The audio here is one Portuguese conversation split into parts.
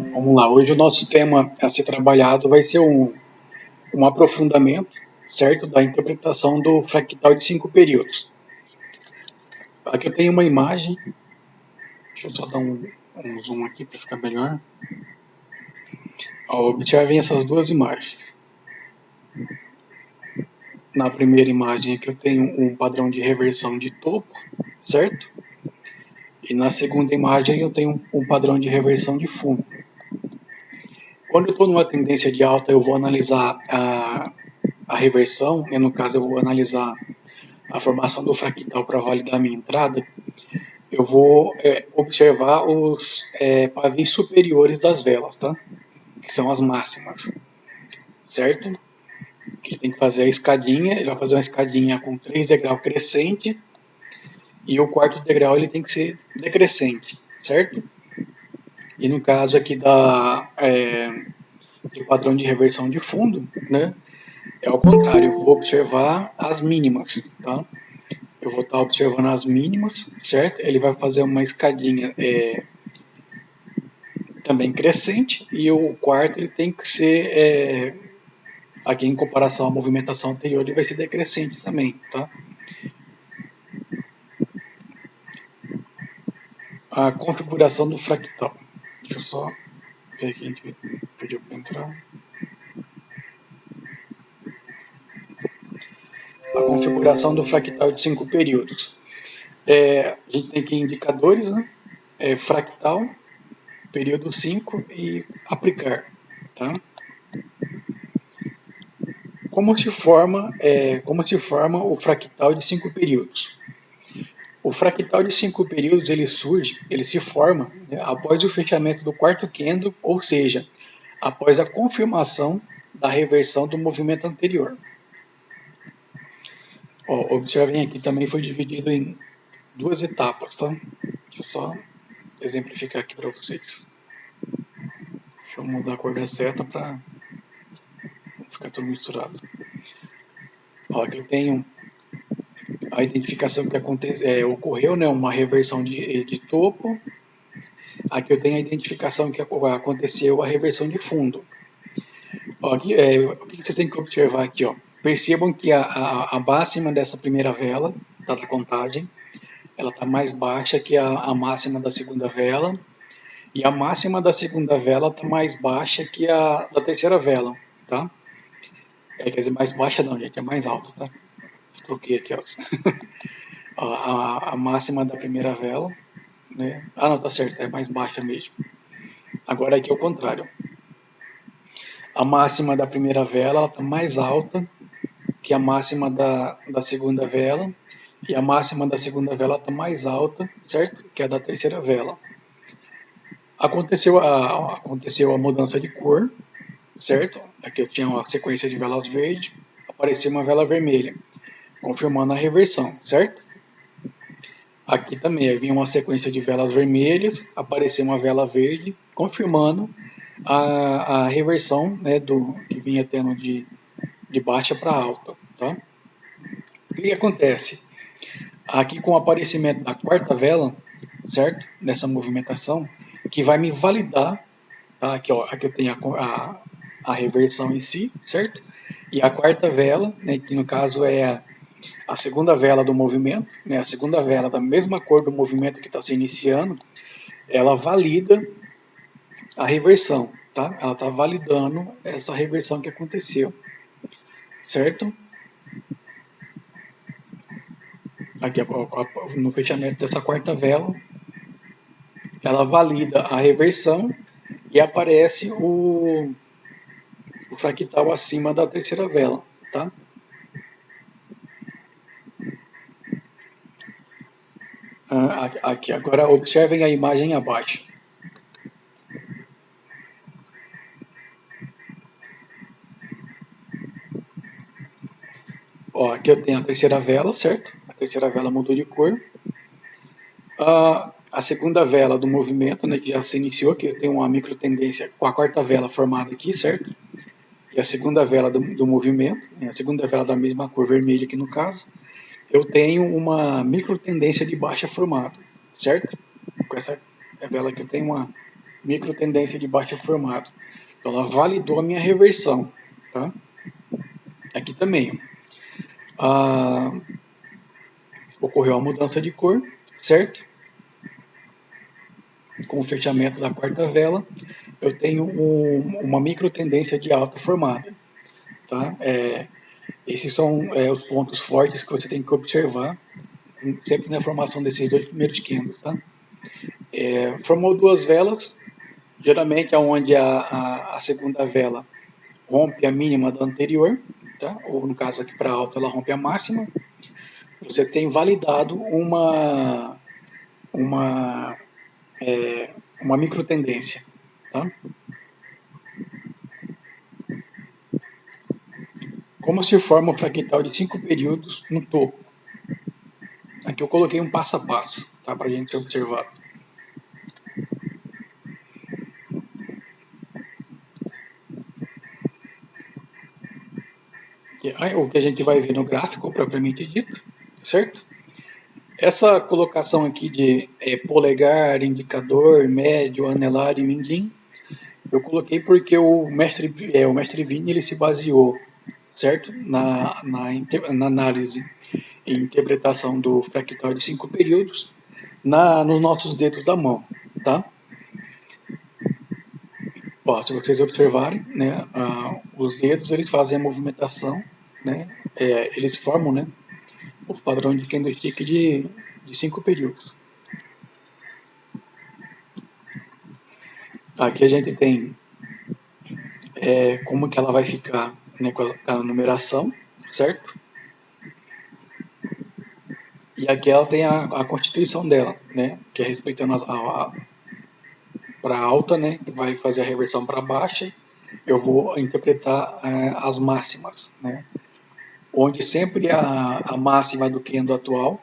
Vamos lá, hoje o nosso tema a ser trabalhado vai ser um aprofundamento, certo, da interpretação do fractal de 5 períodos. Aqui eu tenho uma imagem, deixa eu só dar um zoom aqui para ficar melhor. Observem essas duas imagens. Na primeira imagem aqui eu tenho um padrão de reversão de topo, certo? E na segunda imagem eu tenho um padrão de reversão de fundo. Quando eu estou numa tendência de alta, eu vou analisar a reversão, e no caso eu vou analisar a formação do fractal para validar a minha entrada. Eu vou observar os pavis superiores das velas, tá? Que são as máximas, certo? Que ele tem que fazer a escadinha, ele vai fazer uma escadinha com 3 degraus crescente e o quarto degrau ele tem que ser decrescente, certo? E no caso aqui do padrão de reversão de fundo, né? É o contrário, eu vou observar as mínimas, tá? Eu vou estar observando as mínimas, certo? Ele vai fazer uma escadinha também crescente e o quarto ele tem que ser, aqui em comparação à movimentação anterior, ele vai ser decrescente também, tá? A configuração do fractal. Deixa eu só ver aqui, a gente pediu para entrar. A configuração do fractal de 5 períodos. A gente tem aqui indicadores, né? Fractal, período 5 e aplicar, tá? Como se forma o fractal de 5 períodos? O fractal de 5 períodos ele se forma, né, após o fechamento do quarto candle, ou seja, após a confirmação da reversão do movimento anterior. Observem aqui, também foi dividido em duas etapas, tá? Deixa eu só exemplificar aqui para vocês. Deixa eu mudar a cor da seta para não ficar tudo misturado. Aqui eu tenho a identificação que ocorreu, né, uma reversão de topo. Aqui eu tenho a identificação que aconteceu a reversão de fundo. Aqui, o que vocês têm que observar aqui? Percebam que a máxima dessa primeira vela, da contagem, ela está mais baixa que a máxima da segunda vela, e a máxima da segunda vela está mais baixa que a da terceira vela, tá? Quer dizer, mais baixa não, gente, é mais alta, tá? Troquei aqui, ó. A máxima da primeira vela, né? Ah, não, tá certo, é mais baixa mesmo. Agora aqui é o contrário. A máxima da primeira vela está mais alta que a máxima da segunda vela, e a máxima da segunda vela está mais alta, certo? Que a da terceira vela. Aconteceu a mudança de cor, certo? Aqui eu tinha uma sequência de velas verdes, apareceu uma vela vermelha, confirmando a reversão, certo? Aqui também havia uma sequência de velas vermelhas, apareceu uma vela verde, confirmando a reversão, né, que vinha tendo de baixa para alta, tá? O que acontece? Aqui com o aparecimento da quarta vela, certo? Nessa movimentação, que vai me validar, tá? Aqui, aqui eu tenho a reversão em si, certo? E a quarta vela, né, que no caso é a segunda vela do movimento, né, a segunda vela da mesma cor do movimento que está se iniciando, ela valida a reversão, tá? Ela está validando essa reversão que aconteceu, certo? Aqui no fechamento dessa quarta vela, ela valida a reversão e aparece o fractal acima da terceira vela, tá? Aqui, agora observem a imagem abaixo. Aqui eu tenho a terceira vela, certo? A terceira vela mudou de cor. A segunda vela do movimento, né, que já se iniciou, aqui eu tenho uma micro tendência com a quarta vela formada aqui, certo? E a segunda vela do movimento, né, a segunda vela da mesma cor vermelha aqui no caso, eu tenho uma micro tendência de baixa formada, certo? Com essa vela aqui eu tenho micro tendência de baixa formado. Então ela validou a minha reversão, tá? Aqui também, ó, ocorreu a mudança de cor, certo? Com o fechamento da quarta vela, eu tenho uma micro tendência de alta formada, tá? Esses são os pontos fortes que você tem que observar sempre na formação desses dois primeiros candles, tá? Formou duas velas, geralmente é onde a segunda vela rompe a mínima da anterior, tá? Ou no caso aqui para alta ela rompe a máxima. Você tem validado uma, uma micro tendência, tá? Como se forma um fractal de 5 períodos no topo? Aqui eu coloquei um passo a passo, tá? Para a gente observar. O que a gente vai ver no gráfico propriamente dito, certo? Essa colocação aqui de polegar, indicador, médio, anelar e mindinho, eu coloquei porque o mestre Vini ele se baseou, certo? Na análise e interpretação do fractal de 5 períodos nos nossos dedos da mão, tá? Ó, se vocês observarem, né, os dedos eles fazem a movimentação, né, eles formam, né, o padrão de candlestick de 5 períodos. Aqui a gente tem como que ela vai ficar, né, com a numeração, certo? E aqui ela tem a constituição dela, né, que é respeitando para alta, né, que vai fazer a reversão para baixa, eu vou interpretar as máximas, né, onde sempre a máxima do candle atual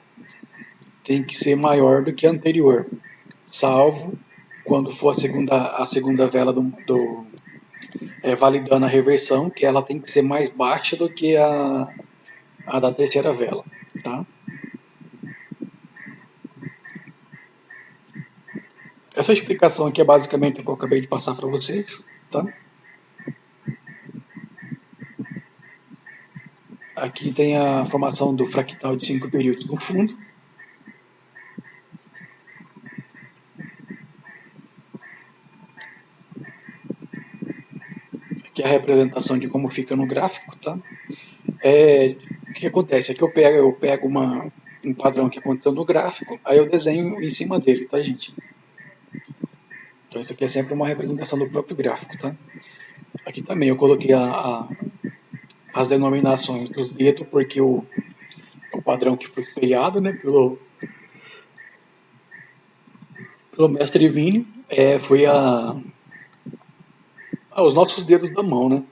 tem que ser maior do que a anterior, salvo quando for a segunda vela validando a reversão, que ela tem que ser mais baixa do que a da terceira vela, tá? Essa explicação aqui é basicamente o que eu acabei de passar para vocês, tá? Aqui tem a formação do fractal de 5 períodos no fundo. Aqui é a representação de como fica no gráfico, tá? O que acontece? Aqui eu pego um padrão que aconteceu no gráfico, aí eu desenho em cima dele, tá, gente? Então isso aqui é sempre uma representação do próprio gráfico, tá? Aqui também eu coloquei as denominações dos dedos, porque o padrão que foi criado, né, pelo mestre Vini, foi os nossos dedos da mão, né?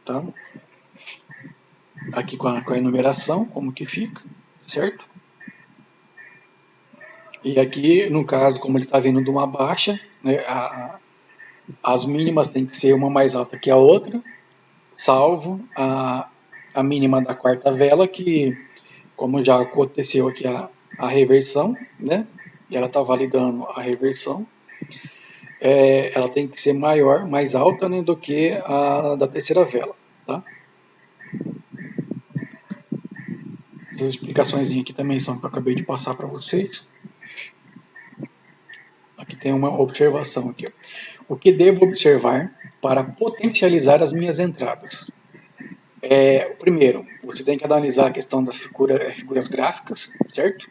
Tá? Aqui com a enumeração, como que fica, certo? E aqui, no caso, como ele está vindo de uma baixa, né, as mínimas tem que ser uma mais alta que a outra, salvo a mínima da quarta vela, que, como já aconteceu aqui a reversão, né? E ela está validando a reversão, ela tem que ser maior, mais alta, né, do que a da terceira vela, tá? Essas explicações aqui também são que eu acabei de passar para vocês. Aqui tem uma observação aqui. O que devo observar para potencializar as minhas entradas? Primeiro, você tem que analisar a questão das figuras gráficas, certo?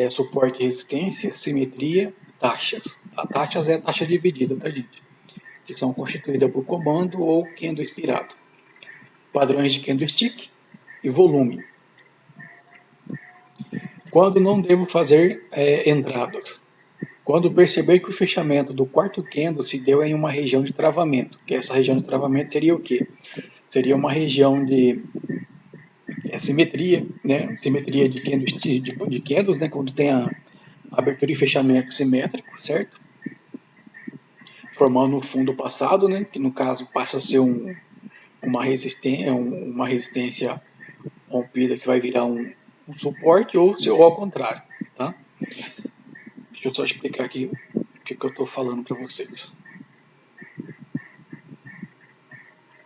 Suporte e resistência, simetria, taxas. A taxas é a taxa dividida, tá, gente? Que são constituídas por comando ou candle inspirado. Padrões de candlestick e volume. Quando não devo fazer entradas? Quando perceber que o fechamento do quarto candle se deu em uma região de travamento, que essa região de travamento seria o quê? Seria uma região de simetria, né? Simetria de candles, né? Quando tem a abertura e fechamento simétrico, certo? Formando um fundo passado, né? Que no caso passa a ser uma resistência rompida que vai virar um suporte ou ao contrário, tá? Deixa eu só explicar aqui que eu estou falando para vocês.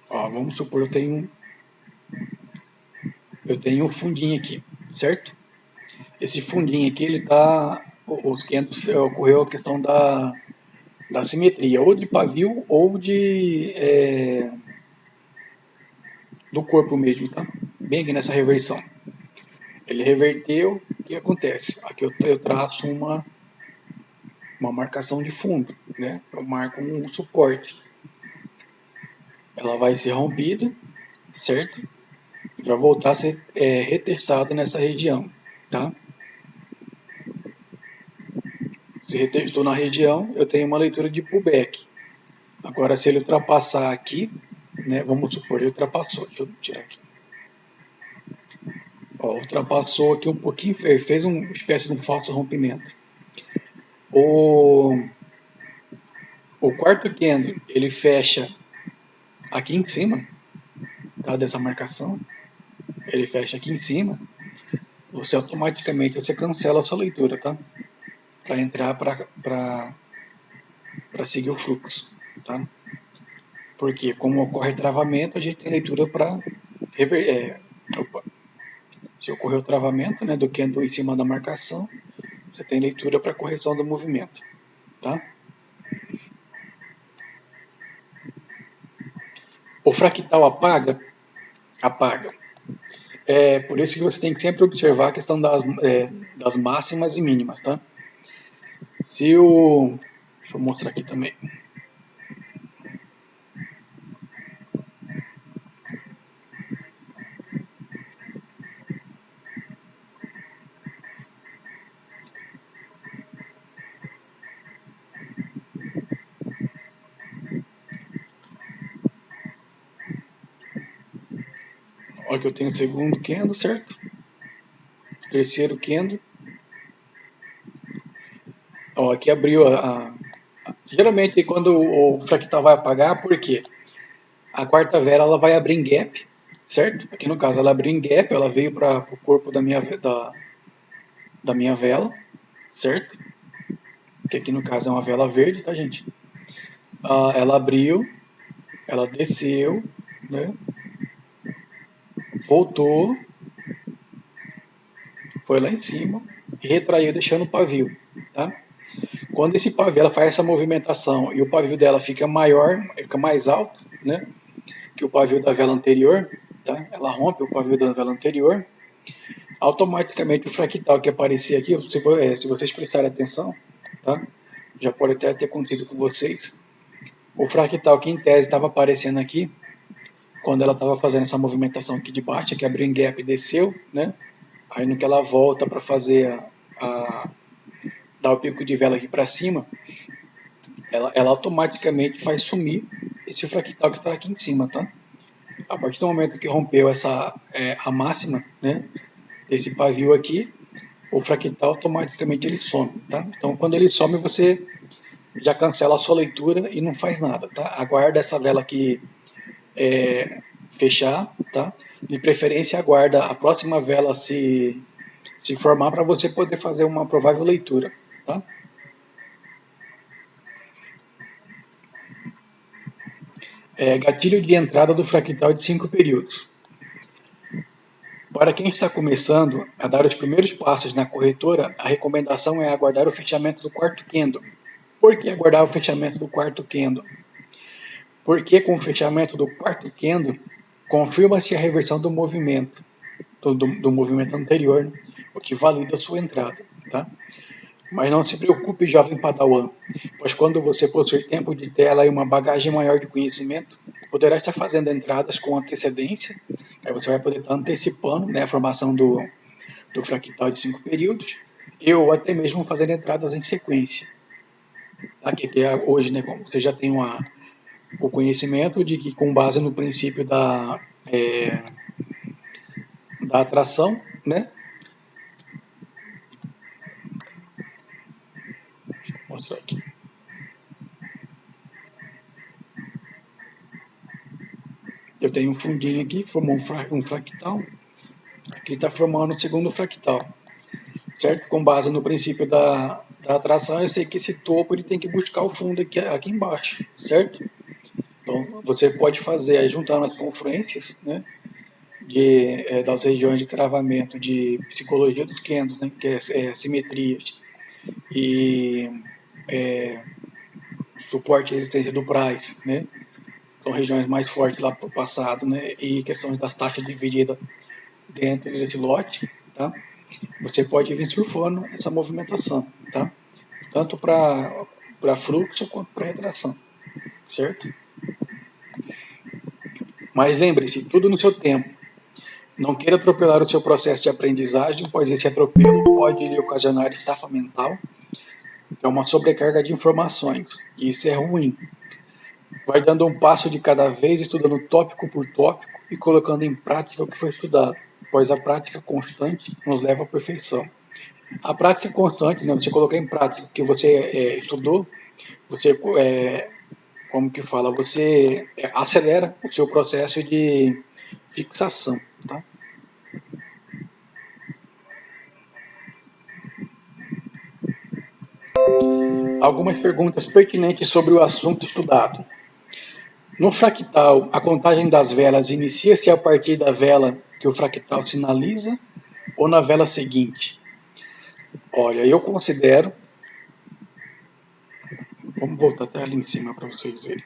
Ó, vamos supor eu tenho um fundinho aqui, certo? Esse fundinho aqui, ele tá, os 500 ocorreu a questão da simetria, ou de pavio ou do corpo mesmo, tá? Bem aqui nessa reversão. Ele reverteu, o que acontece? Aqui eu traço uma marcação de fundo, né? Eu marco um suporte. Ela vai ser rompida, certo? E vai voltar a ser retestada nessa região, tá? Se retestou na região, eu tenho uma leitura de pullback. Agora, se ele ultrapassar aqui, né? Vamos supor, ele ultrapassou. Deixa eu tirar aqui. Ó, ultrapassou aqui um pouquinho, fez uma espécie de um falso rompimento. O, o quarto candle, ele fecha aqui em cima, tá, dessa marcação. Ele fecha aqui em cima. Você automaticamente você cancela a sua leitura, tá? Para entrar para seguir o fluxo, tá? Porque como ocorre travamento, a gente tem leitura para se ocorrer o travamento, né, do candle em cima da marcação, você tem leitura para correção do movimento, tá? O fractal apaga? Apaga. É por isso que você tem que sempre observar a questão das máximas e mínimas, tá? Se o... Deixa eu mostrar aqui também. Olha que eu tenho o segundo candle, certo? Terceiro candle. Ó, aqui abriu geralmente quando o fractal vai apagar, por quê? A quarta vela ela vai abrir em gap, certo? Aqui no caso ela abriu em gap, ela veio para o corpo da minha vela, certo? Que aqui no caso é uma vela verde, tá, gente? Ela abriu, ela desceu, né? Voltou, foi lá em cima e retraiu deixando o pavio, tá? Quando esse pavio ela faz essa movimentação e o pavio dela fica maior, fica mais alto, né? Que o pavio da vela anterior, tá? Ela rompe o pavio da vela anterior, automaticamente o fractal que aparecer aqui, se vocês prestarem atenção, tá? Já pode até ter acontecido com vocês. O fractal que em tese estava aparecendo aqui, quando ela estava fazendo essa movimentação aqui de baixo, que abriu em gap e desceu, né? Aí no que ela volta para fazer dar o pico de vela aqui para cima, ela automaticamente faz sumir esse fractal que está aqui em cima, tá? A partir do momento que rompeu a máxima, né, desse pavio aqui, o fractal automaticamente ele some, tá? Então quando ele some você já cancela a sua leitura e não faz nada, tá? Aguarda essa vela aqui fechar, tá? De preferência aguarda a próxima vela se formar para você poder fazer uma provável leitura, tá? Gatilho de entrada do fractal de 5 períodos. Para quem está começando a dar os primeiros passos na corretora, a recomendação é aguardar o fechamento do quarto candle. Por que aguardar o fechamento do quarto candle? Porque com o fechamento do quarto candle, confirma-se a reversão do movimento, do movimento anterior, o que valida a sua entrada, tá? Mas não se preocupe, jovem padawan, pois quando você possui tempo de tela e uma bagagem maior de conhecimento, poderá estar fazendo entradas com antecedência, aí você vai poder estar antecipando, né, a formação do fractal de 5 períodos, ou até mesmo fazendo entradas em sequência. Tá? Hoje, né, como você já tem o conhecimento de que com base no princípio da atração, né? Deixa eu mostrar aqui. Eu tenho um fundinho aqui, formou um fractal. Aqui está formando o segundo fractal, certo? Com base no princípio da atração, eu sei que esse topo ele tem que buscar o fundo aqui embaixo, certo? Então, você pode fazer aí juntando as confluências, né, das regiões de travamento de psicologia dos Kendos, né, que é simetrias e suporte e resistência do Braz, né, são regiões mais fortes lá para o passado, né, e questões das taxas divididas dentro desse lote, tá? Você pode vir surfando essa movimentação, tá? Tanto para fluxo quanto para retração, certo? Mas lembre-se, tudo no seu tempo. Não queira atropelar o seu processo de aprendizagem, pois esse atropelo pode lhe ocasionar estafa mental, que é uma sobrecarga de informações, e isso é ruim. Vai dando um passo de cada vez, estudando tópico por tópico e colocando em prática o que foi estudado, pois a prática constante nos leva à perfeição. A prática constante, né, você colocar em prática o que você estudou, você, como que fala, você acelera o seu processo de fixação, tá? Algumas perguntas pertinentes sobre o assunto estudado. No fractal, a contagem das velas inicia-se a partir da vela que o fractal sinaliza ou na vela seguinte? Olha, eu considero. Vamos voltar até ali em cima para vocês verem.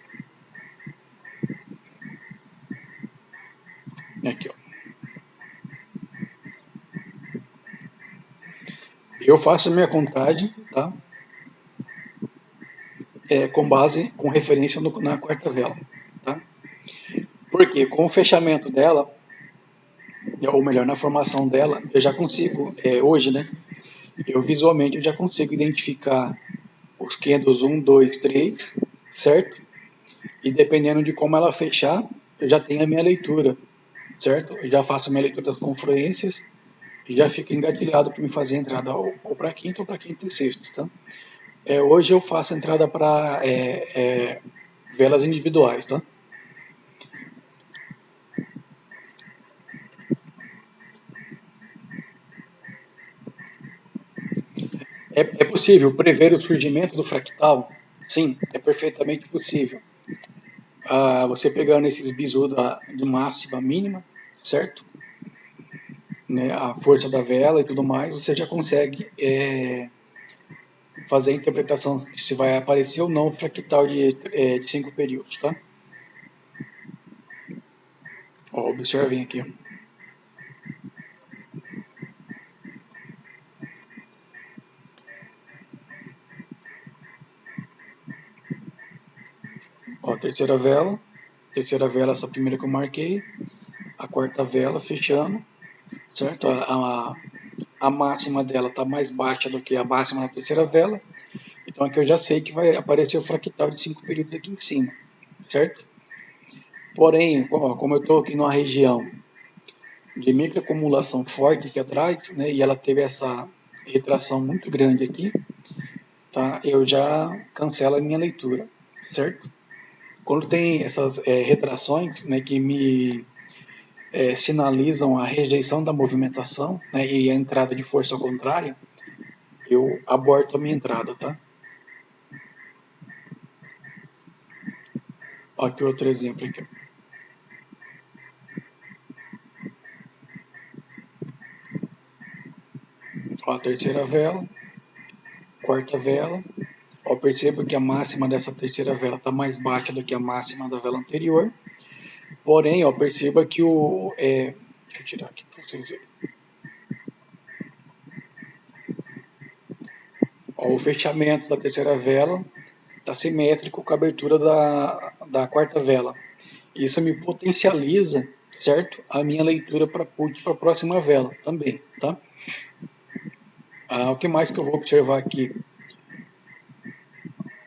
Aqui, ó. Eu faço a minha contagem, tá? Com referência na quarta vela, tá? Porque com o fechamento dela, ou melhor, na formação dela, eu já consigo, hoje, né? Eu visualmente eu já consigo identificar os candles 1, 2, 3, certo? E dependendo de como ela fechar, eu já tenho a minha leitura, certo? Eu já faço a minha leitura das confluências e já fico engatilhado para me fazer a entrada ou para quinta ou para quinta e sexta, tá? Hoje eu faço a entrada para velas individuais, tá? É possível prever o surgimento do fractal? Sim, é perfeitamente possível. Você pegando esses bisus de máxima mínima, certo? Né, a força da vela e tudo mais, você já consegue fazer a interpretação de se vai aparecer ou não o fractal de 5 períodos, tá? Ó, observem aqui. Ó, terceira vela, essa primeira que eu marquei, a quarta vela fechando, certo? A máxima dela está mais baixa do que a máxima da terceira vela, então aqui eu já sei que vai aparecer o fractal de 5 períodos aqui em cima, certo? Porém, como eu estou aqui numa região de microacumulação forte aqui atrás, né, e ela teve essa retração muito grande aqui, tá? Eu já cancelo a minha leitura, certo? Quando tem essas retrações, né, que me sinalizam a rejeição da movimentação, né, e a entrada de força contrária, eu aborto a minha entrada, tá? Aqui outro exemplo aqui. Ó, a terceira vela, quarta vela. Ó, percebo que a máxima dessa terceira vela está mais baixa do que a máxima da vela anterior. Porém, ó, perceba que deixa eu tirar aqui para vocês verem. Ó, o fechamento da terceira vela está simétrico com a abertura da quarta vela. Isso me potencializa, certo? A minha leitura para put para a próxima vela também, tá? O que mais que eu vou observar aqui?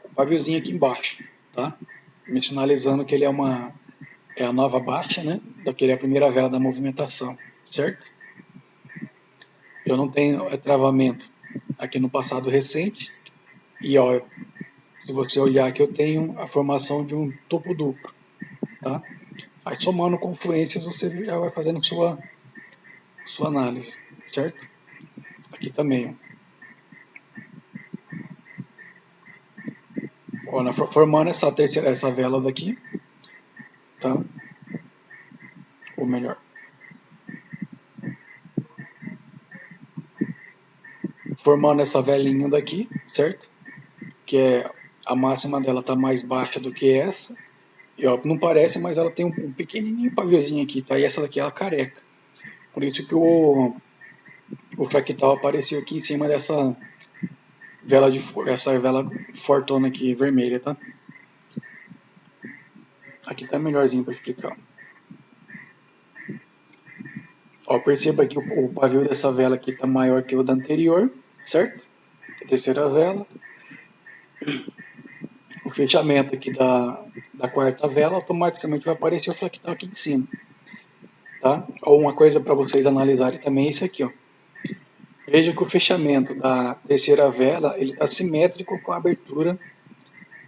O paviozinho aqui embaixo, tá? Me sinalizando que ele é a nova baixa, né? Daquele é a primeira vela da movimentação, certo? Eu não tenho travamento aqui no passado recente e ó, se você olhar aqui eu tenho a formação de um topo duplo, tá? Aí somando confluências você já vai fazendo sua análise, certo? Aqui também, ó. Ó, formando essa vela daqui, tá? Ou melhor, formando essa velinha daqui, certo? Que é a máxima dela tá mais baixa do que essa. E ó, não parece, mas ela tem um pequenininho paviozinho aqui, tá? E essa daqui é a careca. Por isso que o fractal apareceu aqui em cima dessa essa vela fortona aqui, vermelha, tá? Aqui tá melhorzinho para explicar. Ó, perceba que o pavio dessa vela aqui tá maior que o da anterior, certo? A terceira vela. O fechamento aqui da quarta vela, automaticamente vai aparecer o fractal aqui em cima, tá? Ou uma coisa para vocês analisarem também é isso aqui, ó. Veja que o fechamento da terceira vela, ele está simétrico com a abertura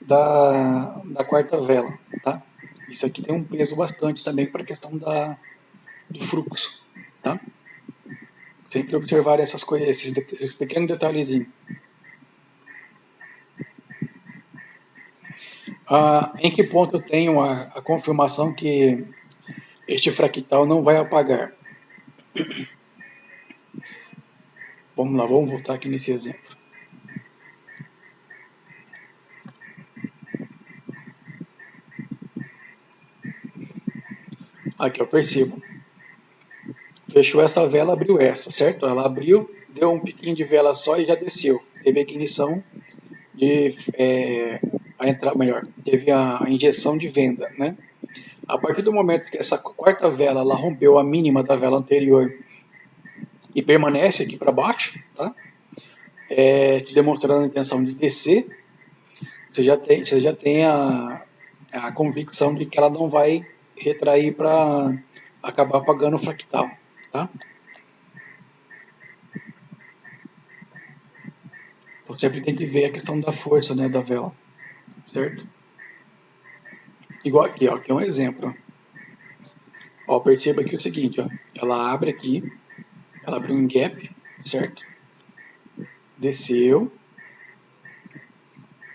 da quarta vela, tá? Isso aqui tem um peso bastante também para a questão do fluxo, tá? Sempre observar essas coisas, esses pequenos detalhezinhos. Em que ponto eu tenho a confirmação que este fractal não vai apagar? Vamos lá, vamos voltar aqui nesse exemplo. Aqui eu percebo. Fechou essa vela, abriu essa, certo? Ela abriu, deu um piquinho de vela só e já desceu. Teve a ignição de a entrada, melhor, teve a injeção de venda, né? A partir do momento que essa quarta vela ela rompeu a mínima da vela anterior e permanece aqui para baixo, tá? Te demonstrando a intenção de descer, você já tem a convicção de que ela não vai retrair para acabar apagando o fractal, tá? Então sempre tem que ver a questão da força, né, da vela, certo? Igual aqui, ó, aqui é um exemplo. Ó, perceba aqui o seguinte, ó, ela abre aqui, ela abriu um gap, certo? Desceu,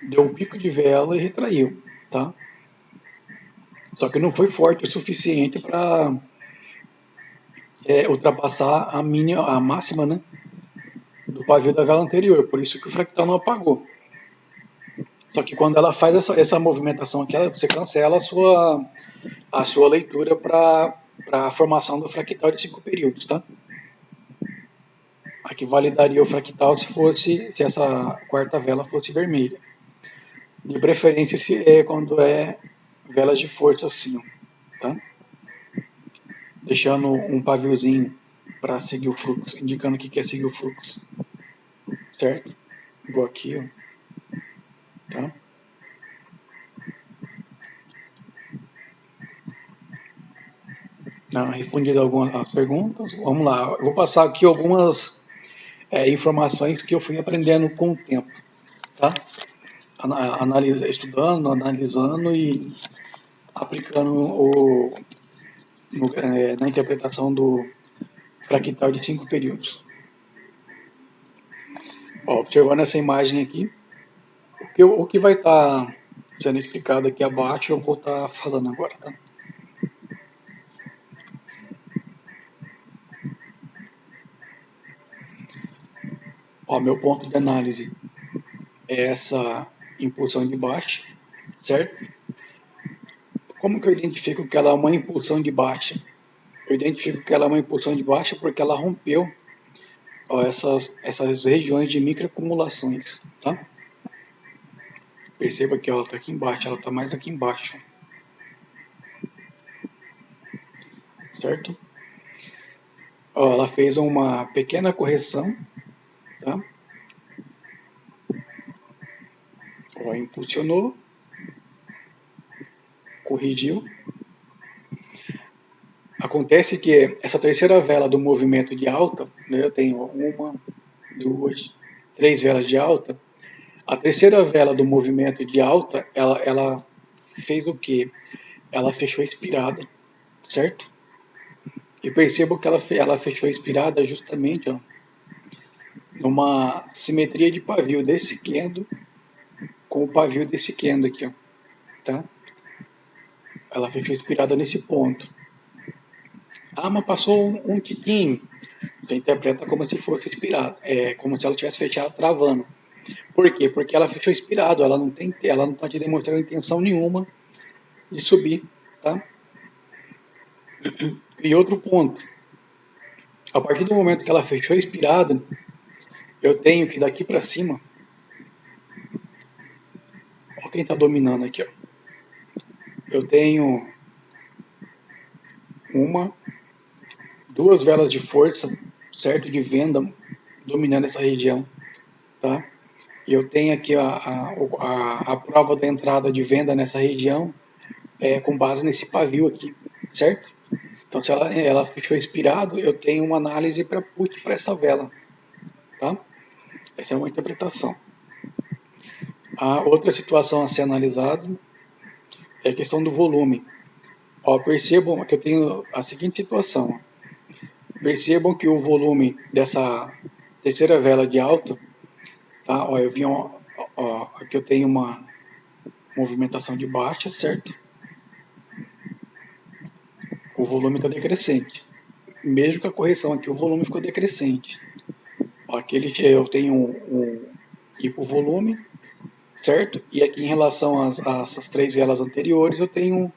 deu um pico de vela e retraiu, tá? Só que não foi forte o suficiente para ultrapassar a máxima, né, do pavio da vela anterior, por isso que o fractal não apagou. Só que quando ela faz essa movimentação aqui, você cancela a sua leitura para a formação do fractal de 5 períodos, tá? Aqui validaria o fractal se essa quarta vela fosse vermelha. De preferência quando é velas de força assim, tá? Deixando um paviozinho para seguir o fluxo, indicando que quer seguir o fluxo, certo? Igual aqui, ó, tá? Respondido algumas perguntas, vamos lá. Eu vou passar aqui algumas informações que eu fui aprendendo com o tempo, tá? Estudando, analisando e aplicando na interpretação do fractal de 5 períodos. Ó, observando essa imagem aqui, o que vai estar sendo explicado aqui abaixo eu vou estar falando agora, tá? Ó, meu ponto de análise é essa impulsão de baixa, certo? Como que eu identifico que ela é uma impulsão de baixa? Eu identifico que ela é uma impulsão de baixa porque ela rompeu, ó, essas regiões de microacumulações, tá? Perceba que ela está aqui embaixo, ela está mais aqui embaixo, certo? Ó, ela fez uma pequena correção, tá? Ó, impulsionou, corrigiu. Acontece que essa terceira vela do movimento de alta, né, eu tenho uma, duas, três velas de alta. A terceira vela do movimento de alta, ela fez o quê? Ela fechou a espirada, certo? E percebo que ela fechou a espirada justamente, ó, numa simetria de pavio descendo com o pavio desse candle aqui, ó, tá? Ela fechou inspirada nesse ponto. Ah, mas passou um tiquinho. Você interpreta como se fosse inspirado, como se ela tivesse fechado travando. Por quê? Porque ela fechou inspirado, ela não está te demonstrando intenção nenhuma de subir, tá? E outro ponto, a partir do momento que ela fechou inspirada, eu tenho que daqui para cima, ó quem está dominando aqui, ó. Eu tenho uma, duas velas de força, certo, de venda dominando essa região, tá? E eu tenho aqui a prova da entrada de venda nessa região com base nesse pavio aqui, certo? Então, se ela fechou inspirado, eu tenho uma análise para put para essa vela, tá? Essa é uma interpretação. A outra situação a ser analisada é a questão do volume. Ó, percebam que eu tenho a seguinte situação. Percebam que o volume dessa terceira vela de alta, tá? Ó, aqui eu tenho uma movimentação de baixa, certo? O volume está decrescente. Mesmo com a correção aqui, o volume ficou decrescente. Ó, aqui eu tenho um hipovolume, certo? E aqui em relação a essas três velas anteriores, eu tenho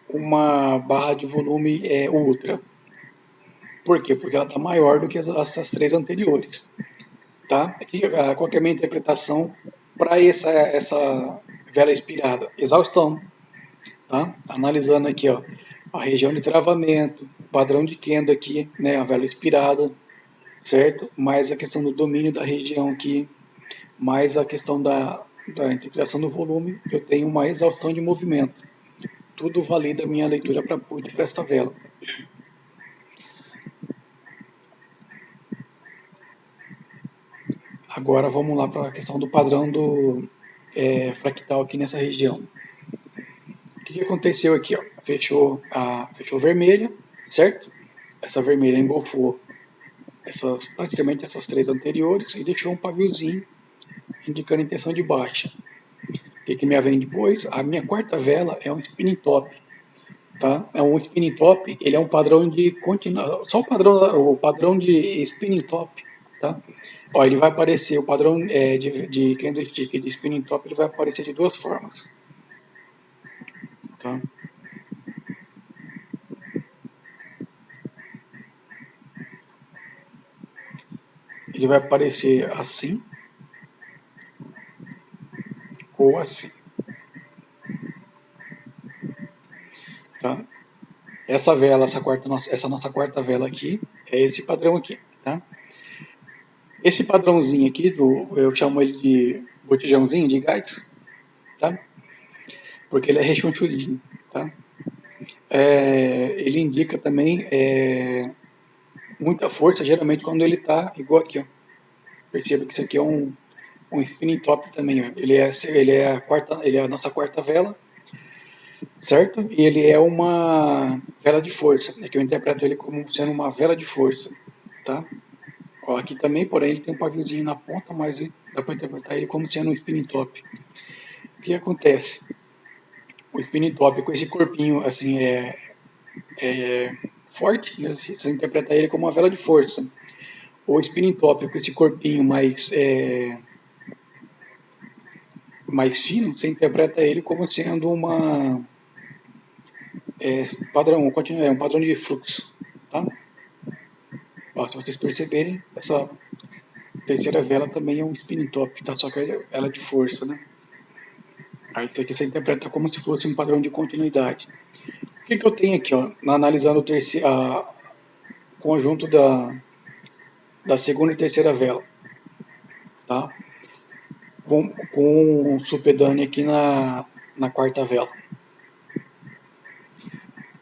uma barra de volume ultra. Por quê? Porque ela está maior do que essas três anteriores. Tá? Aqui, qual que é a minha interpretação para essa vela inspirada? Exaustão. Tá? Analisando aqui, ó, a região de travamento, padrão de Kendo aqui, né, a vela inspirada, certo? Mais a questão do domínio da região aqui, mais a questão da interpretação do volume, eu tenho uma exaustão de movimento. Tudo valida a minha leitura para put para essa vela. Agora vamos lá para a questão do padrão do fractal aqui nessa região. O que aconteceu aqui? Ó? Fechou vermelha, certo? Essa vermelha engolfou praticamente essas três anteriores e deixou um paviozinho indicando intenção de baixa. O que me vem depois? A minha quarta vela é um spinning top. Tá? É um spinning top, ele é um padrão de continuação, só o padrão de spinning top, tá? Ó, ele vai aparecer, o padrão de candlestick de spinning top, ele vai aparecer de duas formas, tá? Ele vai aparecer assim ou assim, tá? Essa nossa quarta vela aqui, é esse padrão aqui, tá? Esse padrãozinho aqui, eu chamo ele de botijãozinho de gás, tá? Porque ele é rechonchudinho, tá? Ele indica também muita força, geralmente quando ele está igual aqui, ó. Perceba que isso aqui é um spinning top também, ó. Ele é a nossa quarta vela, certo? E ele é uma vela de força, que eu interpreto ele como sendo uma vela de força, tá? Ó, aqui também, porém, ele tem um paviozinho na ponta, mas dá para interpretar ele como sendo um spinning top. O que acontece? O spinning top com esse corpinho assim forte, né? Você interpreta ele como uma vela de força. O spinning top com esse corpinho mais fino, você interpreta ele como sendo um padrão de fluxo, tá? Ó, se vocês perceberem, essa terceira vela também é um spinning top, tá? Só que ela é de força, né? Aí isso aqui você interpreta como se fosse um padrão de continuidade. O que eu tenho aqui, ó, analisando o conjunto da segunda e terceira vela, tá? Com um supedâneo aqui na quarta vela.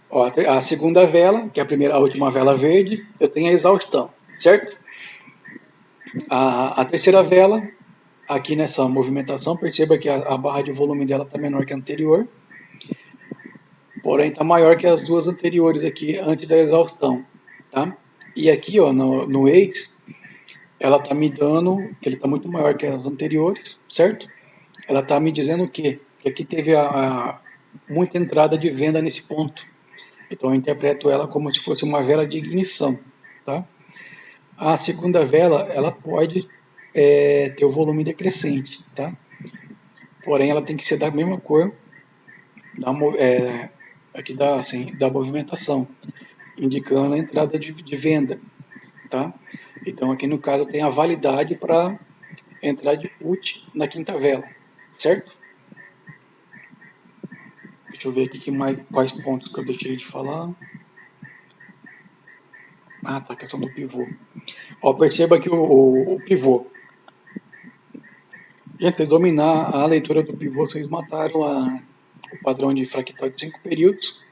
Ó, a segunda vela, que é a última vela verde, eu tenho a exaustão, certo? A terceira vela, aqui nessa movimentação, perceba que a barra de volume dela está menor que a anterior, porém está maior que as duas anteriores aqui antes da exaustão, tá? E aqui, ó, no ex, ela está me dando que ele está muito maior que as anteriores, certo? ela está me dizendo o quê? Que aqui teve muita entrada de venda nesse ponto. Então eu interpreto ela como se fosse uma vela de ignição, tá? A segunda vela, ela pode ter o volume decrescente, tá? Porém, ela tem que ser da mesma cor aqui da movimentação, indicando a entrada de venda, tá? Então aqui no caso tem a validade para entrar de put na quinta vela, certo? Deixa eu ver aqui quais pontos que eu deixei de falar. Ah, tá, a questão do pivô. Ó, perceba que o pivô. Gente, vocês dominar a leitura do pivô, vocês mataram o padrão de fractal de 5 períodos,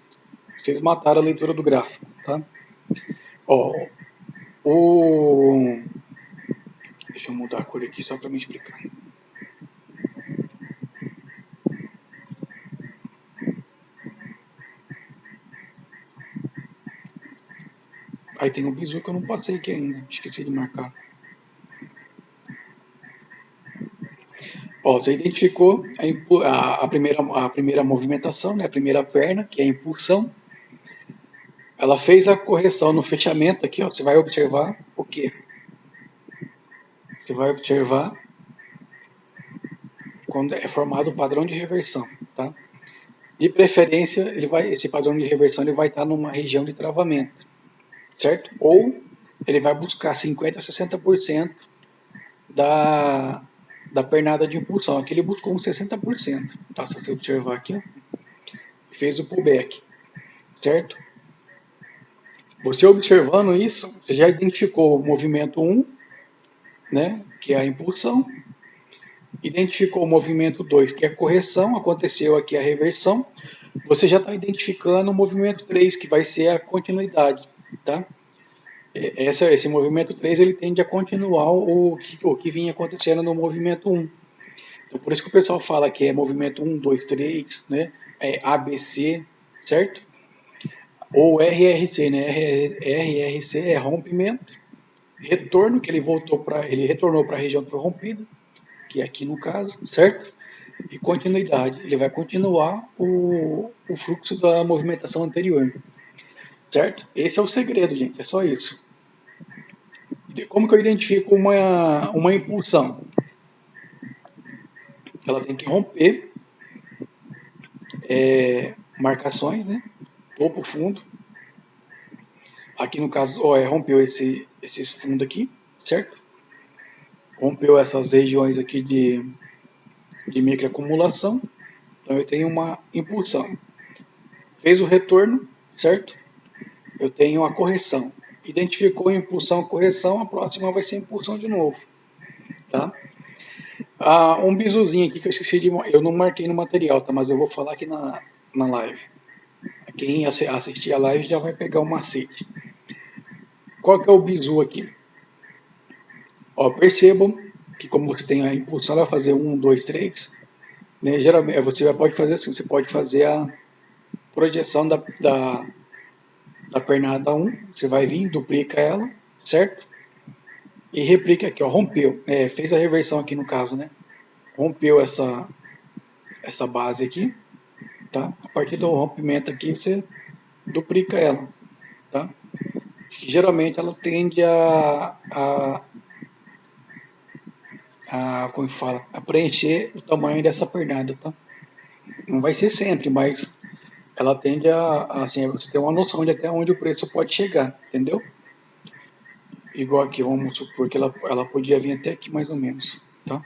vocês mataram a leitura do gráfico, tá? Ó, o... Deixa eu mudar a cor aqui só para me explicar. Aí tem um bizu que eu não passei aqui ainda, esqueci de marcar. Ó, você identificou a primeira movimentação, né, a primeira perna, que é a impulsão. Ela fez a correção no fechamento aqui, ó, você vai observar o quê? Você vai observar quando é formado o padrão de reversão, tá? De preferência, esse padrão de reversão ele vai estar numa região de travamento, certo? Ou ele vai buscar 50% a 60% da, da pernada de impulsão. Aqui ele buscou uns 60%, tá? Se você observar aqui, ó, fez o pullback, certo? Você observando isso, você já identificou o movimento 1, né, que é a impulsão, identificou o movimento 2, que é a correção, aconteceu aqui a reversão, você já está identificando o movimento 3, que vai ser a continuidade, tá? Esse movimento 3 ele tende a continuar o que vinha acontecendo no movimento 1. Então, por isso que o pessoal fala que é movimento 1, 2, 3, né? É ABC, certo? Ou RRC, né? RRC é rompimento, retorno, que ele retornou para a região que foi rompida, que é aqui no caso, certo? E continuidade, ele vai continuar o fluxo da movimentação anterior, certo? Esse é o segredo, gente, é só isso. Como que eu identifico uma impulsão? Ela tem que romper marcações, né? Topo, fundo. Aqui no caso, rompeu esses fundos aqui, certo? Rompeu essas regiões aqui de microacumulação. Então eu tenho uma impulsão. Fez o retorno, certo? Eu tenho a correção. Identificou a impulsão, correção, a próxima vai ser impulsão de novo, tá? Um bizuzinho aqui que eu esqueci de... Eu não marquei no material, tá? Mas eu vou falar aqui na live. Quem assistir a live já vai pegar o macete. Qual que é o bizu aqui? Ó, percebam que como você tem a impulsão, ela vai fazer 1, 2, 3. Né? Geralmente, você pode fazer assim, você pode fazer a projeção da pernada 1, você vai vir, duplica ela, certo? E replica aqui, ó, rompeu, fez a reversão aqui no caso, né? Rompeu essa base aqui, tá? A partir do rompimento aqui, você duplica ela, tá? Geralmente ela tende como fala, a preencher o tamanho dessa pernada, tá? Não vai ser sempre, mas ela tende assim, você ter uma noção de até onde o preço pode chegar, entendeu? Igual aqui, vamos supor que ela podia vir até aqui mais ou menos, tá?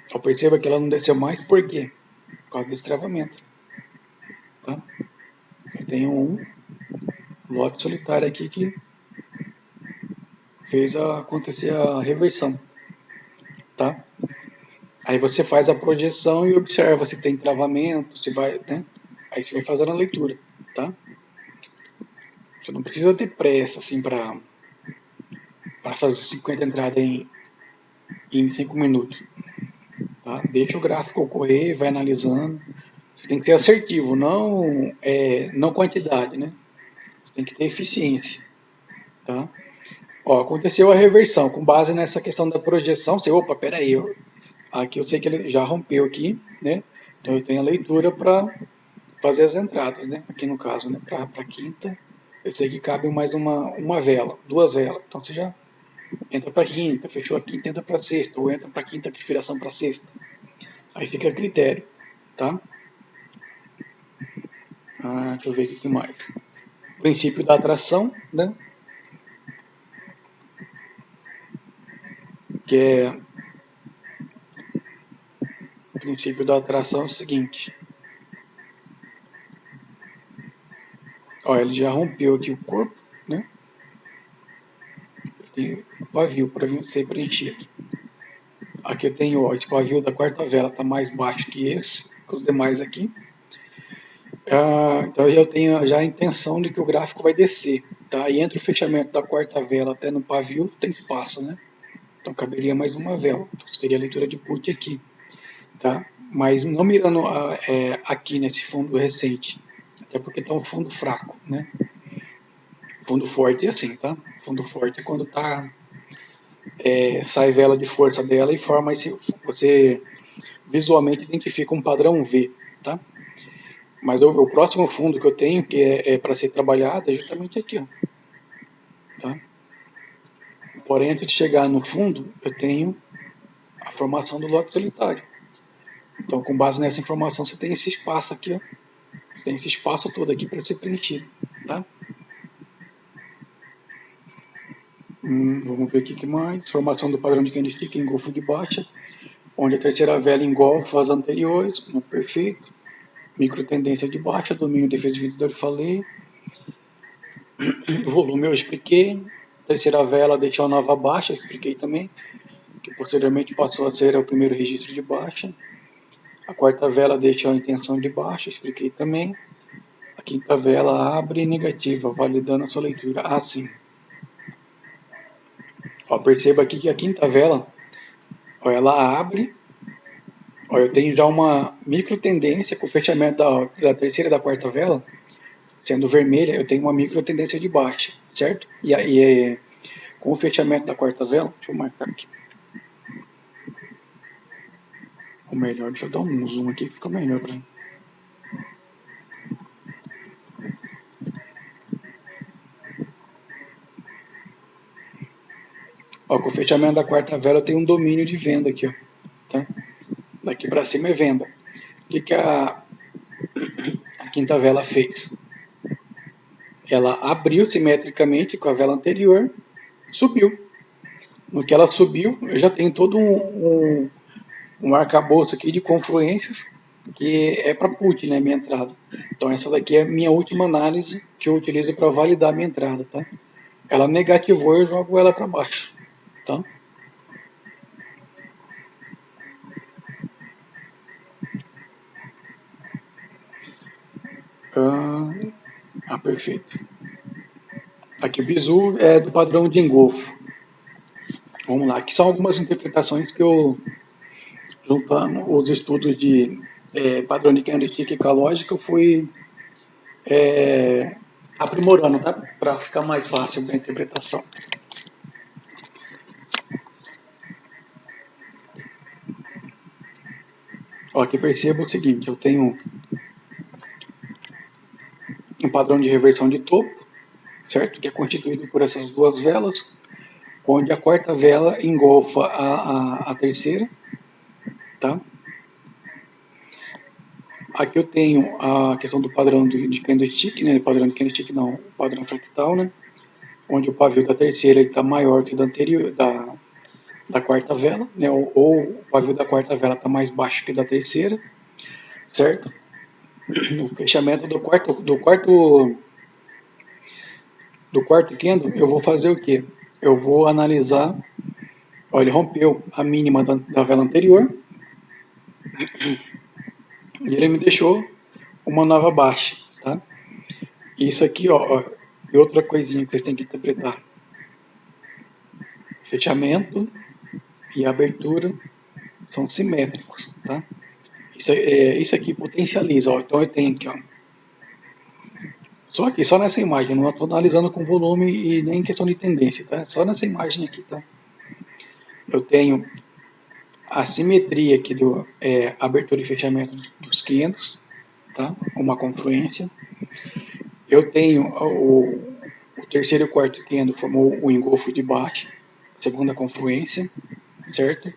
Só perceba que ela não desceu mais, por quê? Por causa do destravamento, tá? Eu tenho um lote solitário aqui que fez acontecer a reversão, tá? Aí você faz a projeção e observa se tem travamento, se vai, né? Aí você vai fazendo a leitura, tá? Você não precisa ter pressa, assim, para fazer 50 entradas em 5 minutos, tá? Deixa o gráfico ocorrer, vai analisando. Você tem que ser assertivo, não quantidade, né? Você tem que ter eficiência, tá? Ó, aconteceu a reversão, com base nessa questão da projeção, você, opa, peraí, aqui eu sei que ele já rompeu aqui, né? Então eu tenho a leitura para fazer as entradas, né? Aqui no caso, né? Para quinta, eu sei que cabe mais uma vela, duas velas. Então você já entra para quinta, fechou a quinta, entra para sexta, ou entra para quinta com inspiração para sexta. Aí fica a critério, tá? Deixa eu ver o que mais. Princípio da atração, né? Que é o princípio da atração é o seguinte. Ó, ele já rompeu aqui o corpo, né? Tem o pavio para ser preenchido. Aqui eu tenho, ó, esse pavio da quarta vela está mais baixo que esse, que os demais aqui. Então eu tenho já a intenção de que o gráfico vai descer, tá? E entre o fechamento da quarta vela até no pavio tem espaço, né? Então caberia mais uma vela. Então seria a leitura de put aqui, tá? Mas não mirando aqui nesse fundo recente, até porque está um fundo fraco, né? Fundo forte é assim, tá? Fundo forte é quando sai vela de força dela e forma você visualmente identifica um padrão V, tá? Mas o próximo fundo que eu tenho, que é para ser trabalhado, é justamente aqui, ó, tá? Porém, antes de chegar no fundo, eu tenho a formação do lote solitário. Então, com base nessa informação, você tem esse espaço aqui, ó. Você tem esse espaço todo aqui para ser preenchido, tá? Vamos ver aqui que mais. Formação do padrão de candlestick em golfo de baixa, onde a terceira vela engolfa as anteriores, perfeito. Micro tendência de baixa, domínio, defesa de vendedor, falei. O volume eu expliquei. Terceira vela deixou a nova baixa, expliquei também, que posteriormente passou a ser o primeiro registro de baixa. A quarta vela deixa a intenção de baixa, expliquei também. A quinta vela abre negativa, validando a sua leitura. Sim. Ó, perceba aqui que a quinta vela, ó, ela abre. Ó, eu tenho já uma micro tendência com o fechamento da terceira e da quarta vela, sendo vermelha, eu tenho uma micro tendência de baixa, certo? E aí, com o fechamento da quarta vela, deixa eu marcar aqui. Ou melhor, deixa eu dar um zoom aqui que fica melhor para mim. Ó, com o fechamento da quarta vela eu tenho um domínio de venda aqui, ó, tá? Daqui para cima é venda. O que a quinta vela fez? Ela abriu simetricamente com a vela anterior, subiu. No que ela subiu, eu já tenho todo um arcabouço aqui de confluências que é para put, né, minha entrada. Então essa daqui é a minha última análise que eu utilizo para validar minha entrada, tá? Ela negativou, eu jogo ela para baixo, tá? Perfeito. Aqui o bizu é do padrão de engolfo. Vamos lá, aqui são algumas interpretações que eu, juntando os estudos de padrão de candlestick e lógica, eu fui aprimorando, tá? Para ficar mais fácil a interpretação. Ó, aqui perceba o seguinte, eu tenho um padrão de reversão de topo, certo? Que é constituído por essas duas velas, onde a quarta vela engolfa a terceira, tá? Aqui eu tenho a questão do padrão de candlestick, né? Padrão de candlestick não, o padrão fractal, né? Onde o pavio da terceira está maior que o da anterior, da quarta vela, né? Ou o pavio da quarta vela está mais baixo que o da terceira, certo? No fechamento do quarto candle, eu vou fazer o quê? Eu vou analisar, ó, ele rompeu a mínima da vela anterior e ele me deixou uma nova baixa, tá? Isso aqui, ó, e outra coisinha que vocês têm que interpretar. Fechamento e abertura são simétricos, tá? Isso aqui potencializa, ó. Então eu tenho aqui, ó, Só aqui, só nessa imagem, não estou analisando com volume e nem questão de tendência, tá? Só nessa imagem aqui, tá? Eu tenho a simetria aqui do abertura e fechamento dos candles, tá? Uma confluência. Eu tenho o terceiro e o quarto candle formou o engolfo de baixa, segunda confluência, certo?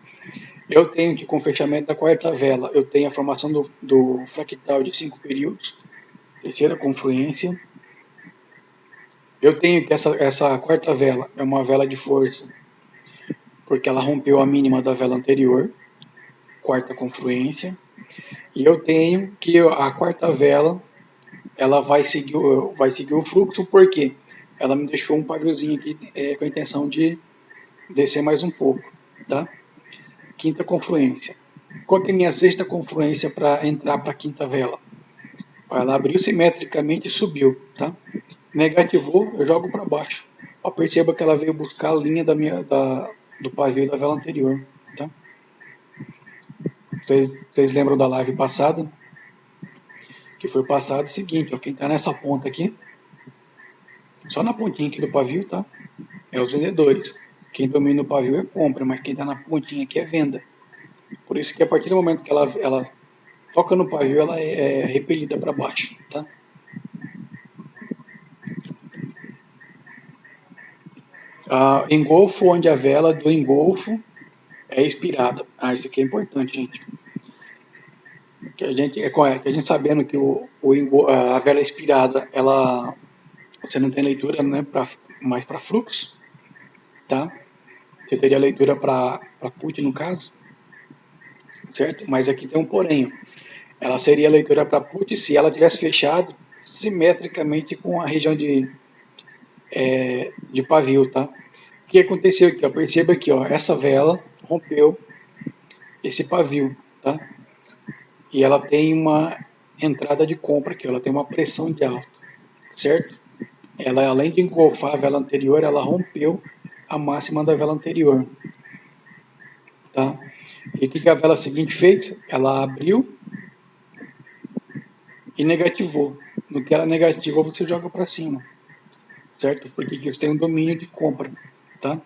Eu tenho que com o fechamento da quarta vela, eu tenho a formação do fractal de 5 períodos, terceira confluência. Eu tenho que essa quarta vela é uma vela de força, porque ela rompeu a mínima da vela anterior, quarta confluência. E eu tenho que a quarta vela ela vai seguir o fluxo, porque ela me deixou um paviozinho aqui com a intenção de descer mais um pouco, tá? Quinta confluência. Qual que é a minha sexta confluência para entrar para a quinta vela? Ela abriu simetricamente e subiu, tá? Negativou, eu jogo para baixo. Ó, perceba que ela veio buscar a linha do pavio da vela anterior, tá? Vocês lembram da live passada? Que foi passado o seguinte, ó, quem está nessa ponta aqui, só na pontinha aqui do pavio, tá? É os vendedores. Quem domina o pavio é compra, mas quem está na pontinha aqui é venda. Por isso que a partir do momento que ela toca no pavio, ela é repelida para baixo, tá? Engolfo onde a vela do engolfo é expirada. Isso aqui é importante, gente. Que a gente sabendo que a vela expirada, ela você não tem leitura, né, mais para fluxo, tá? Você teria leitura para put no caso, certo? Mas aqui tem um porém. Ela seria leitura para put se ela tivesse fechado simetricamente com a região de pavio, tá? O que aconteceu aqui? Ó? Perceba aqui, ó, essa vela rompeu esse pavio, tá? E ela tem uma entrada de compra aqui, ó, ela tem uma pressão de alta, certo? Ela, além de engolfar a vela anterior, ela rompeu a máxima da vela anterior, tá? E o que a vela seguinte fez? Ela abriu e negativou. No que ela negativou, você joga para cima, certo? Porque aqui você tem um domínio de compra, tá?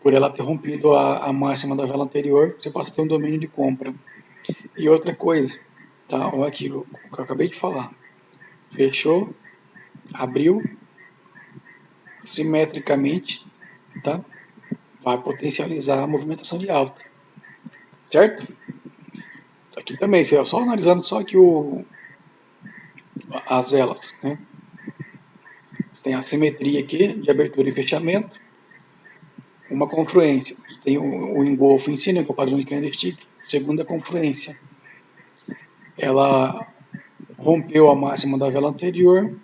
Por ela ter rompido a máxima da vela anterior, você passa a ter um domínio de compra. E outra coisa, tá? Olha aqui o que eu acabei de falar. Fechou, abriu, simetricamente, tá? Vai potencializar a movimentação de alta, certo? Aqui também, só analisando só aqui as velas, né? Tem a simetria aqui de abertura e fechamento, uma confluência, tem o engolfo em si, né, que é o padrão de candlestick, segunda confluência, ela rompeu a máxima da vela anterior,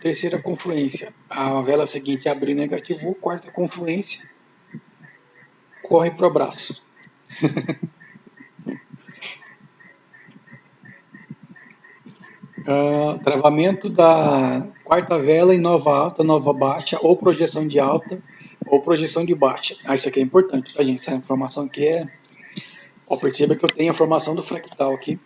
terceira confluência, a vela seguinte abriu e negativou, quarta confluência, corre para o abraço. Travamento da quarta vela em nova alta, nova baixa, ou projeção de alta, ou projeção de baixa. Isso aqui é importante, tá, gente? Essa informação aqui perceba que eu tenho a formação do fractal aqui.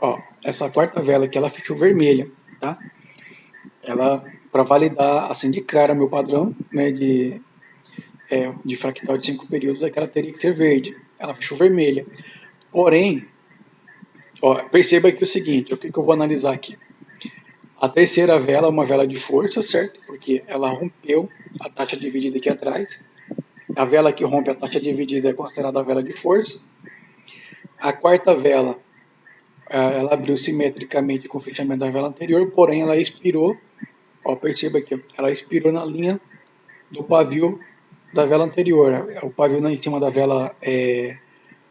Ó, essa quarta vela aqui, ela fechou vermelha, tá? Ela, para validar, assim, de cara, meu padrão, né, de fractal de 5 períodos, é que ela teria que ser verde. Ela fechou vermelha. Porém, ó, perceba aqui o seguinte, o que eu vou analisar aqui. A terceira vela é uma vela de força, certo? Porque ela rompeu a taxa dividida aqui atrás. A vela que rompe a taxa dividida é considerada a vela de força. A quarta vela, ela abriu simetricamente com o fechamento da vela anterior, porém ela expirou. Ó, perceba aqui, ela expirou na linha do pavio da vela anterior. O pavio em cima da vela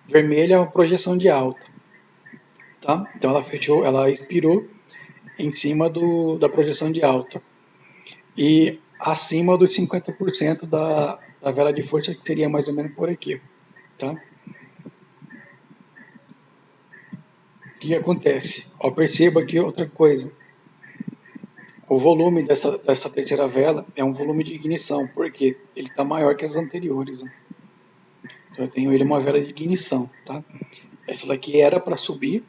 vermelha é uma projeção de alta, tá? Então ela fechou, ela expirou em cima da projeção de alta e acima dos 50% da vela de força, que seria mais ou menos por aqui, tá? O que acontece? Ó, perceba aqui outra coisa. O volume dessa terceira vela é um volume de ignição, porque ele está maior que as anteriores. Né? Então eu tenho ele uma vela de ignição, tá? Essa daqui era para subir.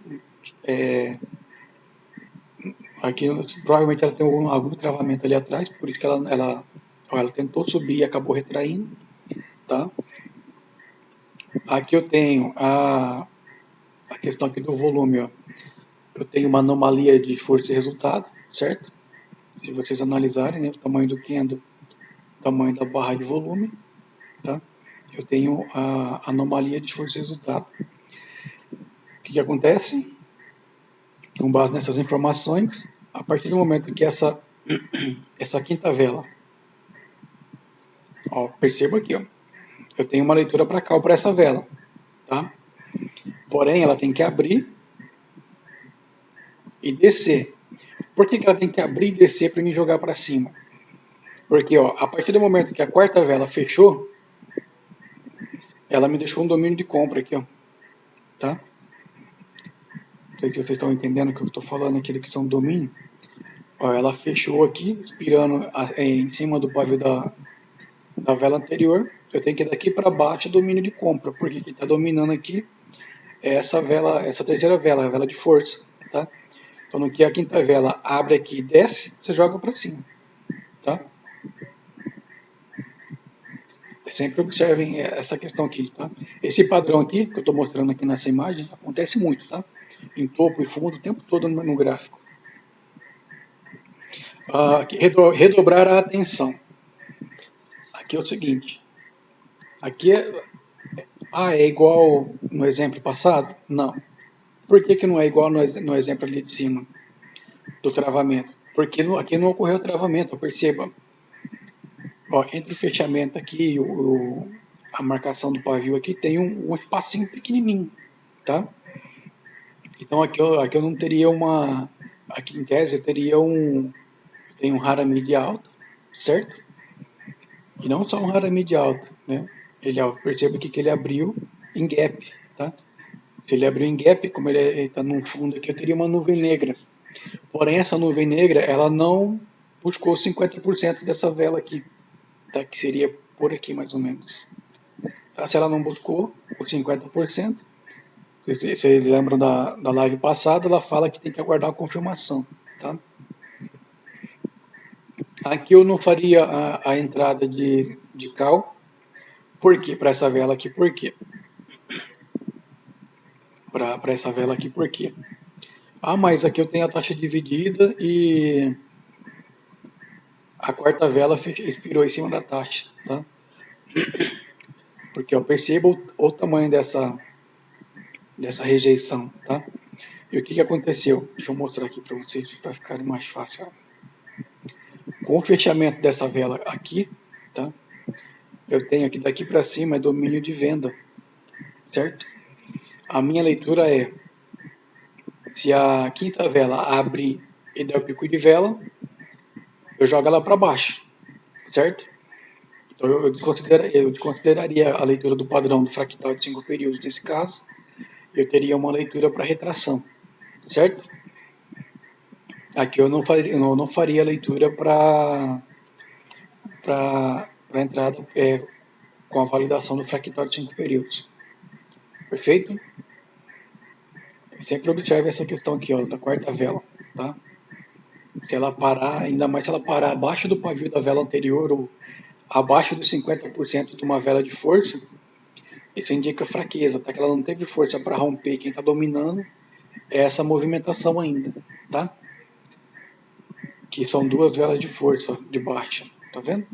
Aqui provavelmente ela tem algum travamento ali atrás, por isso que ela tentou subir e acabou retraindo, tá? Aqui eu tenho a questão aqui do volume, ó. Eu tenho uma anomalia de força e resultado, certo? Se vocês analisarem, né, o tamanho do candle, o tamanho da barra de volume, tá? Eu tenho a anomalia de força e resultado. O que acontece? Com base nessas informações, a partir do momento que essa quinta vela, ó, perceba aqui, ó, eu tenho uma leitura para cá, para essa vela, tá? Porém, ela tem que abrir e descer. Por que ela tem que abrir e descer para me jogar para cima? Porque, ó, a partir do momento que a quarta vela fechou, ela me deixou um domínio de compra aqui, ó, tá? Não sei se vocês estão entendendo o que eu estou falando aqui da questão do domínio. Ó, ela fechou aqui, expirando em cima do pavio da vela anterior. Eu tenho que ir daqui para baixo domínio de compra, porque quem está dominando aqui é essa vela, essa terceira vela, a vela de força, tá? Então no que a quinta vela abre aqui e desce, você joga para cima, tá? Sempre observem essa questão aqui, tá? Esse padrão aqui, que eu estou mostrando aqui nessa imagem, acontece muito, tá? Em topo e fundo, o tempo todo no gráfico. Redobrar a atenção. Aqui é o seguinte, aqui é igual no exemplo passado? Não. Por que não é igual no exemplo ali de cima, do travamento? Porque aqui não ocorreu travamento, perceba. Ó, entre o fechamento aqui e a marcação do pavio aqui tem um espacinho pequenininho, tá? Então aqui eu não teria aqui em tese eu teria tem um Haramid alto, certo? E não só um Haramid alto, né? Perceba que ele abriu em gap, tá? Se ele abriu em gap, como ele está num fundo aqui, eu teria uma nuvem negra. Porém, essa nuvem negra, ela não buscou 50% dessa vela aqui, tá? Que seria por aqui mais ou menos. Tá? Se ela não buscou os 50%, vocês lembram da live passada, ela fala que tem que aguardar a confirmação, tá? Aqui eu não faria a entrada de cal. Por quê? Para essa vela aqui, por quê? Para essa vela aqui, por quê? Ah, mas aqui eu tenho a taxa dividida e a quarta vela expirou em cima da taxa, tá? Porque eu percebo o tamanho dessa rejeição, tá? E o que aconteceu? Deixa eu mostrar aqui para vocês, para ficar mais fácil. Com o fechamento dessa vela aqui, tá? Eu tenho aqui daqui para cima é domínio de venda, certo? A minha leitura é, se a quinta vela abrir e der o pico de vela, eu jogo ela para baixo, certo? Então eu desconsideraria a leitura do padrão do fractal de 5 períodos nesse caso, eu teria uma leitura para retração, certo? Aqui eu não faria leitura para entrada com a validação do fractal de 5 períodos. Perfeito? Sempre observe essa questão aqui, ó, da quarta vela, tá? Se ela parar, ainda mais se ela parar abaixo do pavio da vela anterior ou abaixo de 50% de uma vela de força, isso indica fraqueza, tá? Que ela não teve força para romper. Quem está dominando é essa movimentação ainda, tá? Que são duas velas de força de baixa, tá vendo?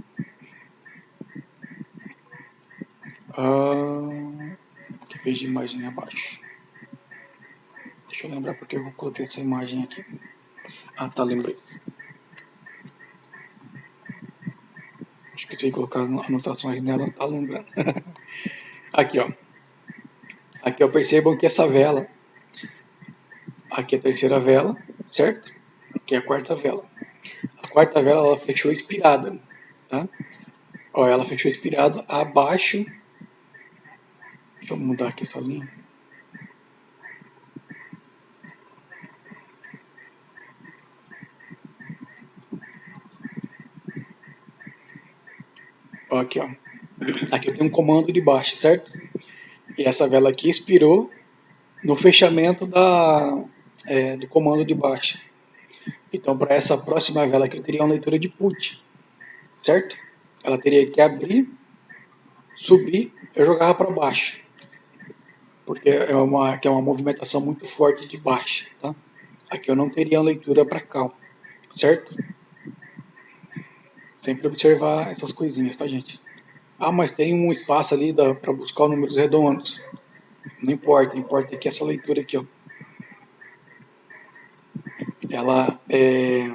Que veja a imagem abaixo. Deixa eu lembrar porque eu coloquei essa imagem aqui. Ah, tá, lembrei. Esqueci de colocar anotações nela, tá lembrando. Aqui, ó. Aqui, ó, percebam que essa vela, aqui é a terceira vela, certo? Aqui é a quarta vela. A quarta vela, ela fechou expirada, tá? Ó, ela fechou expirada abaixo. Deixa eu mudar aqui essa linha. Ó, aqui, ó. Aqui eu tenho um comando de baixa, certo? E essa vela aqui expirou no fechamento do comando de baixa. Então, para essa próxima vela aqui, eu teria uma leitura de put, certo? Ela teria que abrir, subir, eu jogava para baixo, porque que é uma movimentação muito forte de baixa, tá? Aqui eu não teria uma leitura para cal, certo? Sempre observar essas coisinhas, tá, gente? Ah, mas tem um espaço ali para buscar os números redondos. Não importa, importa que essa leitura aqui, ó, ela é.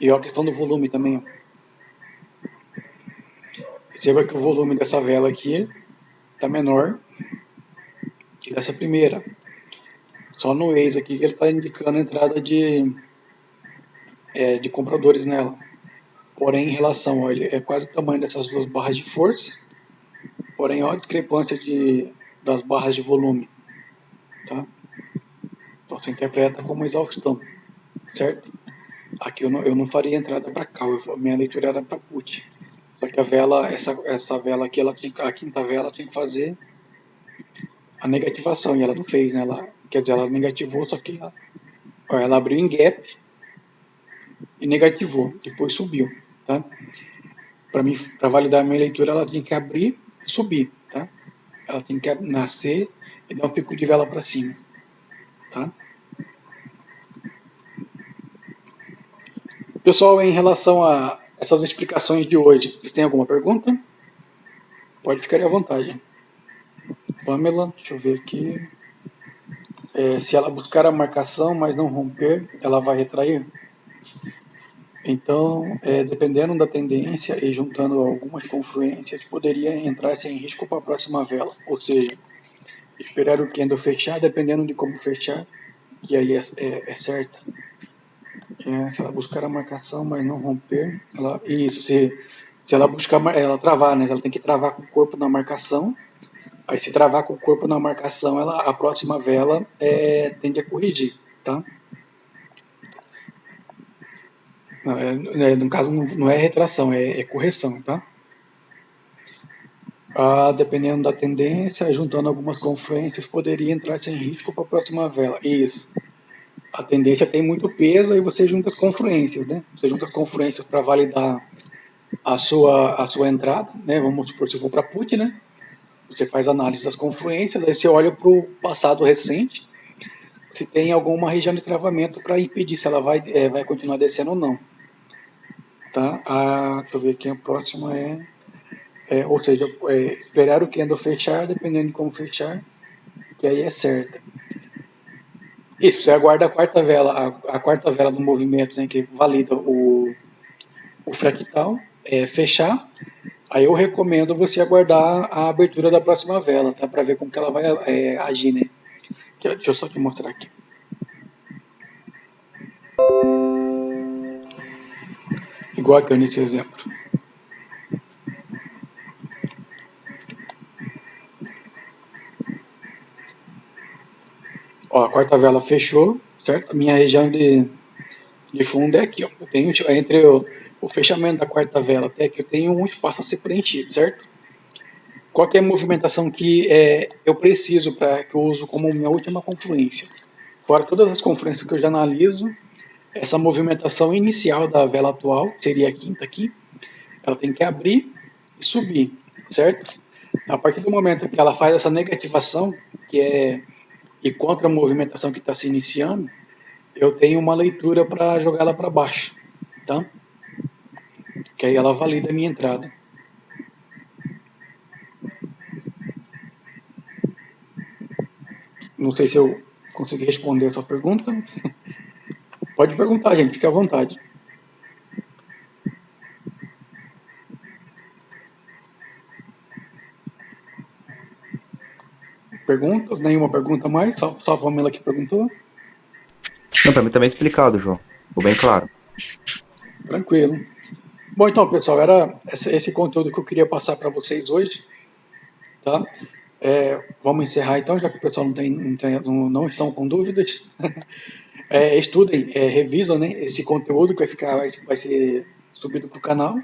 E a questão do volume também, ó. Perceba que o volume dessa vela aqui está menor que dessa primeira. Só no Waze aqui que ele está indicando a entrada de compradores nela. Porém, em relação, ó, ele é quase o tamanho dessas duas barras de força. Porém, olha a discrepância das barras de volume. Tá? Então, você interpreta como exaustão, certo? Aqui eu não faria entrada para cal, minha leitura era para put. Só que a vela, essa vela aqui, a quinta vela tinha que fazer a negativação, e ela não fez, né? Quer dizer, ela negativou, só que ela abriu em gap e negativou, depois subiu, tá? Para mim, para validar a minha leitura, ela tinha que abrir e subir, tá? Ela tem que nascer e dar um pico de vela para cima, tá? Pessoal, em relação a essas explicações de hoje, vocês têm alguma pergunta? Pode ficar à vontade. Pamela, deixa eu ver aqui. Se ela buscar a marcação, mas não romper, ela vai retrair? Então, dependendo da tendência e juntando algumas confluências, poderia entrar sem risco para a próxima vela. Ou seja, esperar o candle fechar, dependendo de como fechar, que aí é certo. Se ela buscar a marcação, mas não romper, se ela buscar, ela travar, né? Ela tem que travar com o corpo na marcação. Aí se travar com o corpo na marcação, a próxima vela tende a corrigir, tá? No caso, não é retração, é correção, tá? Dependendo da tendência, juntando algumas confluências, poderia entrar sem risco para a próxima vela. Isso. A tendência tem muito peso, aí você junta as confluências, né? Você junta as confluências para validar a sua entrada, né? Vamos supor, se for para put, né? Você faz análise das confluências, aí você olha para o passado recente, se tem alguma região de travamento para impedir se ela vai continuar descendo ou não. Tá? Deixa eu ver aqui, a próxima ou seja, esperar o candle fechar, dependendo de como fechar, que aí é certa. Isso, você aguarda a quarta vela do movimento, né, que valida o fractal, fechar. Aí eu recomendo você aguardar a abertura da próxima vela, tá? Para ver como que ela vai agir, né? Deixa eu só te mostrar aqui. Igual aqui nesse exemplo. Ó, a quarta vela fechou, certo? A minha região de fundo é aqui, ó. Eu tenho entre o fechamento da quarta vela até aqui, eu tenho um espaço a ser preenchido, certo? Qual que é a movimentação que eu preciso para que eu uso como minha última confluência? Fora todas as confluências que eu já analiso, essa movimentação inicial da vela atual, que seria a quinta aqui, ela tem que abrir e subir, certo? A partir do momento que ela faz essa negativação, que é e contra a movimentação que está se iniciando, eu tenho uma leitura para jogar ela para baixo, tá? Que aí ela valida a minha entrada. Não sei se eu consegui responder a sua pergunta. Pode perguntar, gente, fique à vontade. Perguntas? Nenhuma pergunta mais? Só a Pamela que perguntou? Não, para mim tá bem explicado, João. Ficou bem claro. Tranquilo. Bom, então, pessoal, era esse conteúdo que eu queria passar para vocês hoje, tá? Vamos encerrar então, já que o pessoal não estão com dúvidas. Estudem, revisam, né, esse conteúdo que vai ser subido para o canal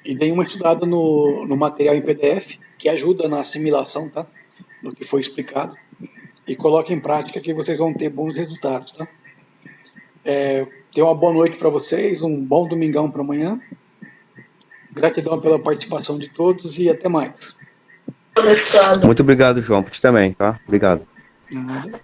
e deem uma estudada no material em PDF que ajuda na assimilação, tá? no que foi explicado e coloquem em prática que vocês vão ter bons resultados, tá? Tenha uma boa noite para vocês, um bom domingão para amanhã. Gratidão pela participação de todos e até mais. Muito obrigado, João, por ti também, tá? Obrigado. Nada.